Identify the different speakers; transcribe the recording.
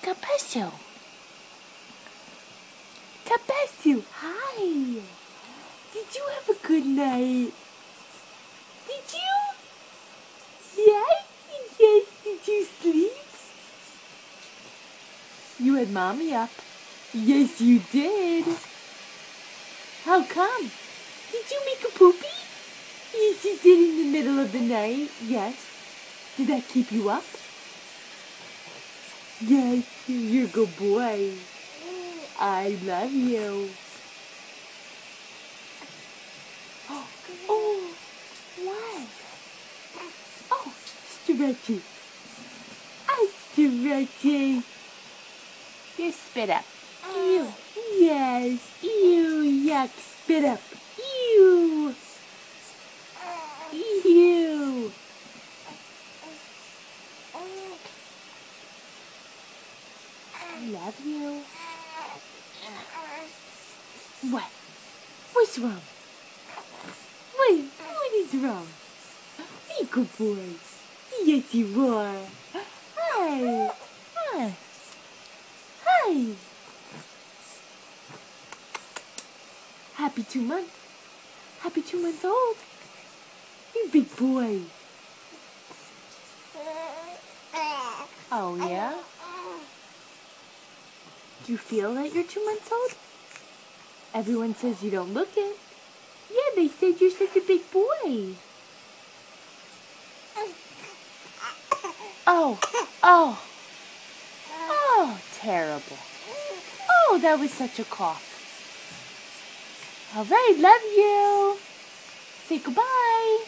Speaker 1: Capesso. Capesso, hi. Did you have a good night? Did you? Yes? Yes, did you sleep? You had Mommy up. Yes, you did. How come? Did you make a poopy? Yes, you did in the middle of the night. Yes. Did that keep you up? Yes, you're a good boy. I love you. Oh, what? Oh, stretchy. I stretchy. You spit up. Ew. Yes. Ew. Yuck. Spit up. Ew. Ew. I love you. What? What's wrong? What is wrong? Be a good boy. Yes, you are. Hi. Hi. Hi. Happy 2 months. Happy 2 months old. You big boy. Oh, yeah? Do you feel that you're 2 months old? Everyone says you don't look it. Yeah, they said you're such a big boy. Oh, oh, oh, terrible. Oh, that was such a cough. All right, love you. Say goodbye.